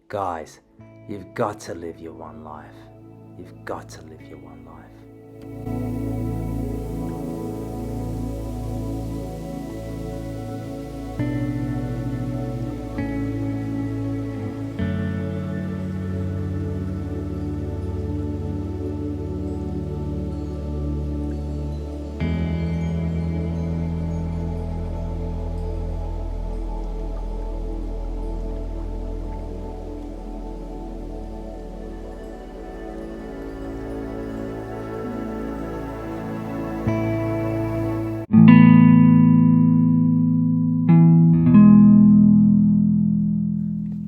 Guys, you've got to live your one life. You've got to live your one life.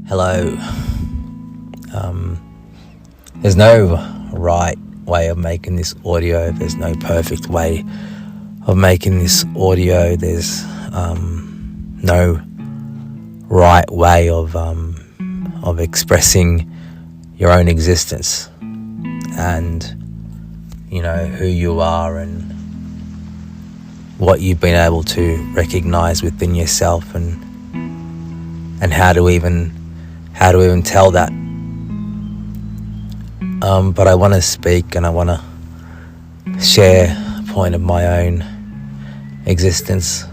Hello. There's no right way of making this audio. There's no perfect way of making this audio. There's no right way of expressing your own existence and who you are and what you've been able to recognize within yourself and how to even tell that. But I want to speak and I want to share a point of my own existence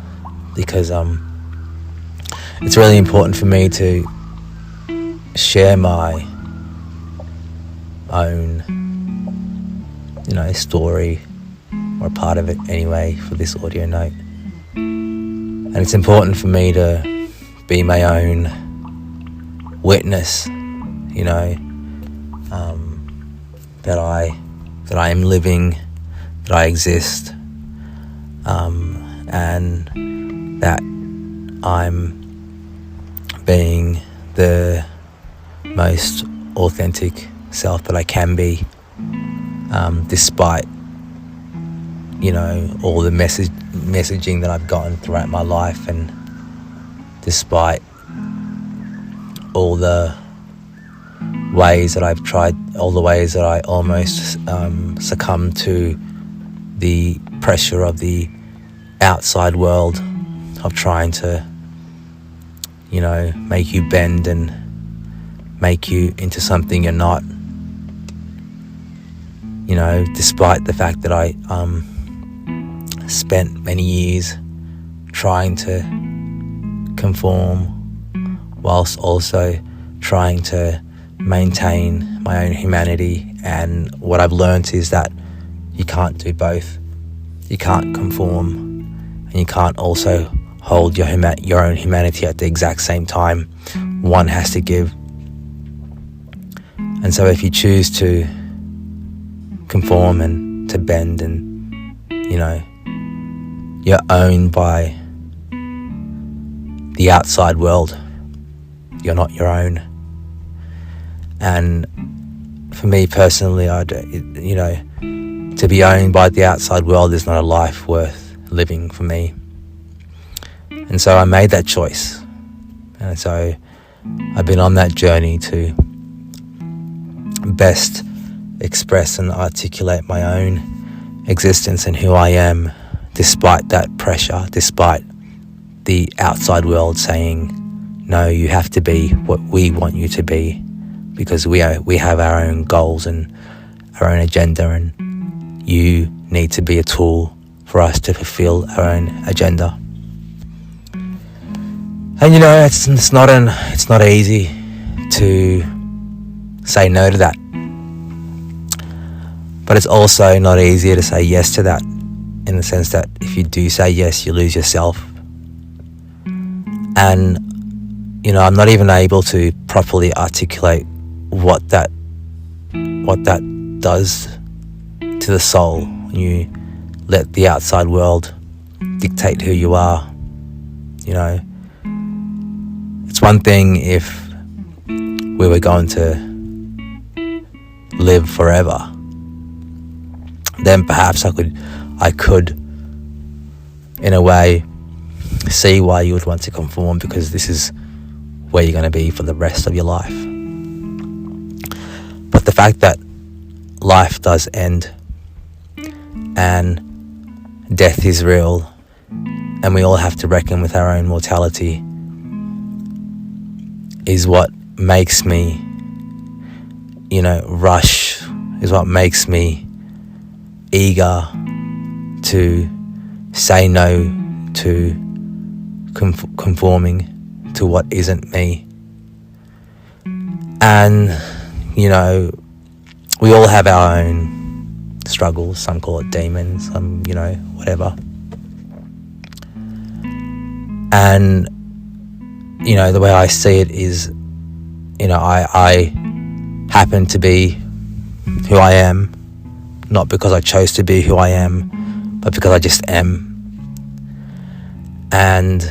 because it's really important for me to share my own story, or a part of it anyway, for this audio note. And it's important for me to be my own witness, that I am living, that I exist, and that I'm being the most authentic self that I can be, despite all the messaging that I've gotten throughout my life, and despite all the ways that I've tried, all the ways that I almost succumbed to the pressure of the outside world of trying to make you bend and make you into something you're not, despite the fact that I spent many years trying to conform whilst also trying to maintain my own humanity. And what I've learned is that you can't do both. You can't conform and you can't also hold your own humanity at the exact same time. One has to give. And so if you choose to conform and to bend and you're owned by the outside world, you're not your own. And for me personally, to be owned by the outside world is not a life worth living for me. And so I made that choice. And so I've been on that journey to best express and articulate my own existence and who I am, despite that pressure, despite the outside world saying, no, you have to be what we want you to be, because we have our own goals and our own agenda, and you need to be a tool for us to fulfill our own agenda. And it's not easy to say no to that, but it's also not easier to say yes to that, in the sense that if you do say yes, you lose yourself. And I'm not even able to properly articulate what that does to the soul when you let the outside world dictate who you are. It's one thing if we were going to live forever, then perhaps I could in a way see why you would want to conform, because this is where you're going to be for the rest of your life. But the fact that life does end and death is real, and we all have to reckon with our own mortality, is what makes me, rush, is what makes me eager to say no to conforming to what isn't me. And, we all have our own struggles. Some call it demons, some, whatever. And, the way I see it is, I happen to be who I am, not because I chose to be who I am, but because I just am. And,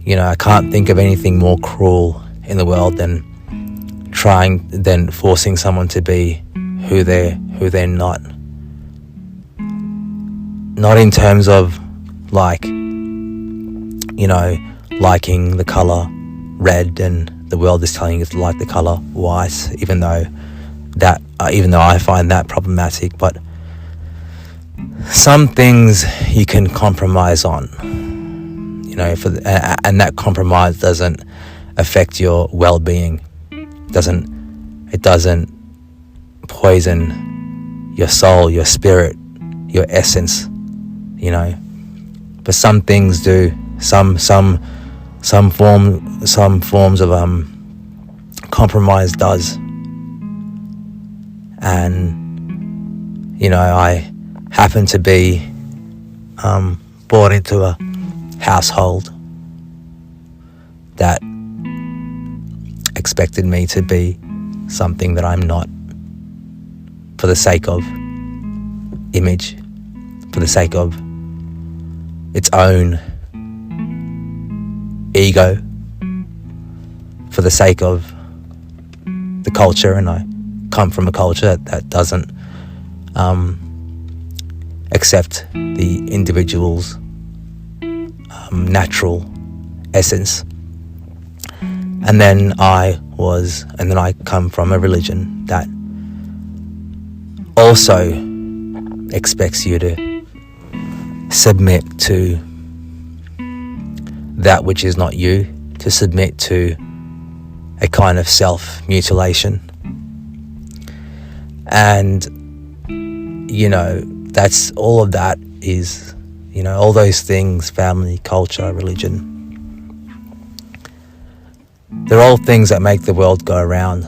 I can't think of anything more cruel in the world than forcing someone to be who they're not. Not in terms of liking the colour red and the world is telling you to like the colour white, even though I find that problematic. But some things you can compromise on, and that compromise doesn't affect your well-being. It doesn't poison your soul, your spirit, your essence, But some things do. Some forms of compromise does. And I happen to be born into a household that expected me to be something that I'm not, for the sake of image, for the sake of its own ego, for the sake of the culture. And I come from a culture that doesn't accept the individual's natural essence. And then I come from a religion that also expects you to submit to that which is not you, to submit to a kind of self-mutilation. And, that's all of that is, all those things, family, culture, religion, they're all things that make the world go around.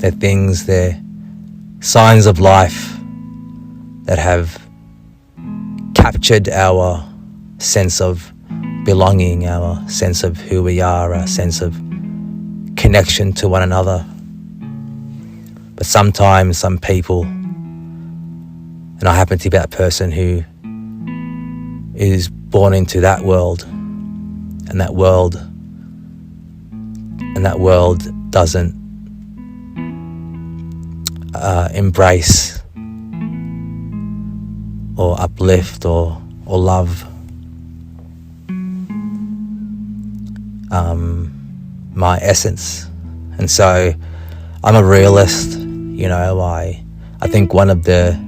They're signs of life that have captured our sense of belonging, our sense of who we are, our sense of connection to one another. But sometimes some people, and I happen to be that person who is born into that world, and that world doesn't embrace or uplift or love my essence. And so I'm a realist. I think one of the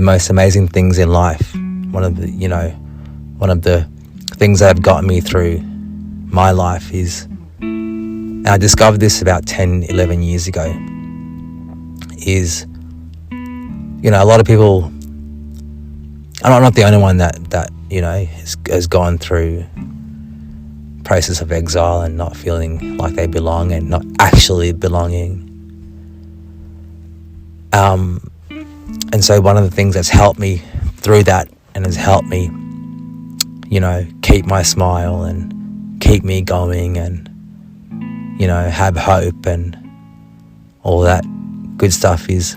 most amazing things in life, one of the things that have gotten me through my life is, and I discovered this about 10, 11 years ago, is, a lot of people, and I'm not the only one that has gone through process of exile and not feeling like they belong and not actually belonging. And so one of the things that's helped me through that and has helped me, keep my smile and keep me going and, have hope and all that good stuff is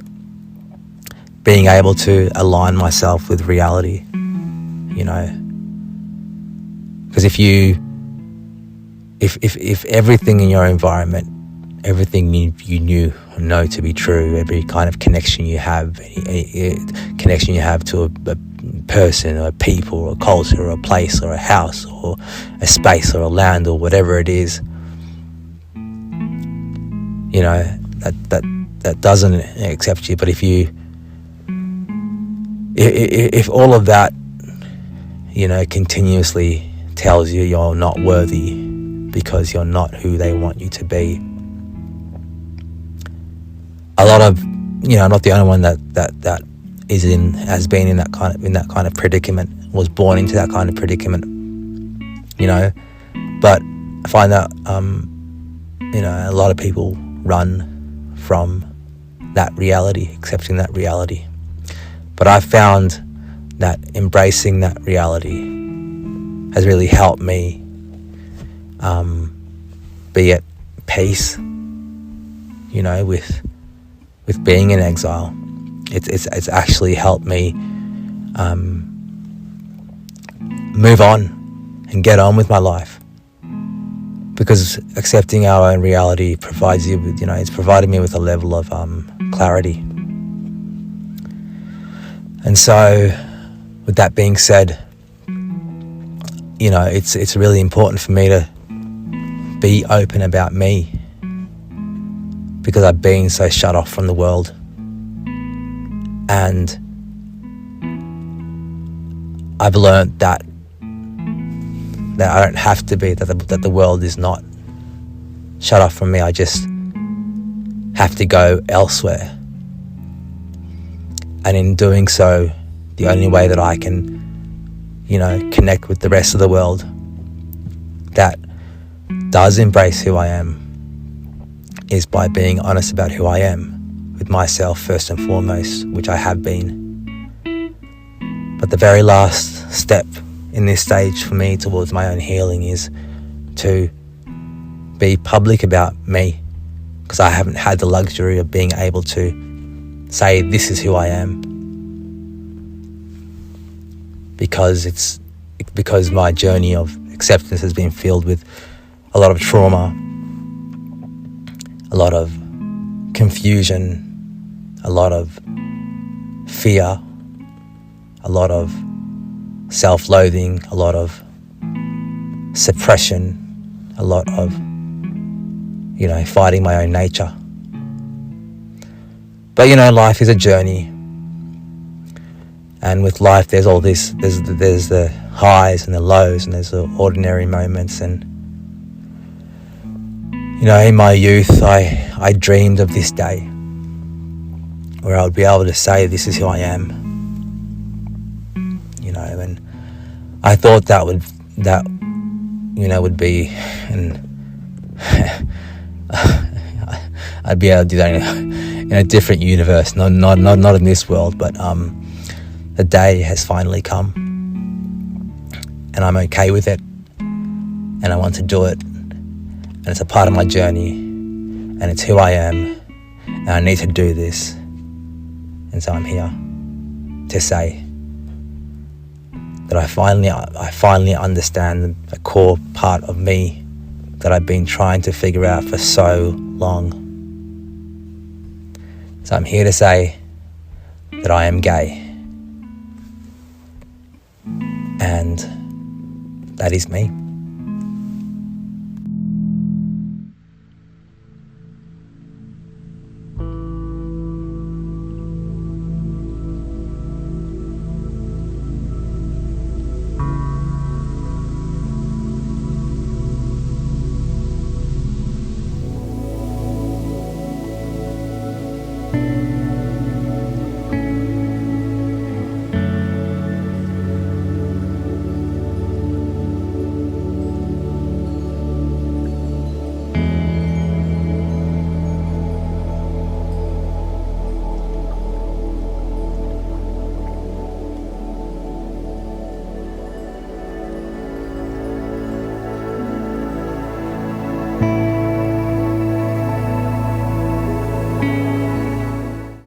being able to align myself with reality, because if everything in your environment, everything you know to be true, every kind of connection you have, any connection you have to a person or a people or a culture or a place or a house or a space or a land or whatever it is, that doesn't accept you. But if all of that, continuously tells you you're not worthy, because you're not who they want you to be. A lot of, I'm not the only one that has been in that kind of predicament, was born into that kind of predicament, but I find that a lot of people run from that reality, accepting that reality. But I've found that embracing that reality has really helped me be at peace, with being in exile. It's actually helped me move on and get on with my life, because accepting our own reality provides you with, it's provided me with a level of clarity. And so, with that being said, it's really important for me to be open about me, because I've been so shut off from the world, and I've learned that I don't have to be, that the world is not shut off from me. I just have to go elsewhere. And in doing so, the only way that I can, connect with the rest of the world that does embrace who I am is by being honest about who I am with myself first and foremost, which I have been. But the very last step in this stage for me towards my own healing is to be public about me, because I haven't had the luxury of being able to say this is who I am, because my journey of acceptance has been filled with a lot of trauma, a lot of confusion, a lot of fear, a lot of self-loathing, a lot of suppression, a lot of, fighting my own nature. But, life is a journey. And with life, there's all this, there's the highs and the lows, and there's the ordinary moments. And, in my youth, I dreamed of this day where I would be able to say, this is who I am. And I thought that would be, and I'd be able to do that in a different universe, not in this world. But the day has finally come, and I'm okay with it, and I want to do it, and it's a part of my journey, and it's who I am, and I need to do this. And so I'm here to say that I finally understand the core part of me that I've been trying to figure out for so long. So I'm here to say that I am gay, and that is me.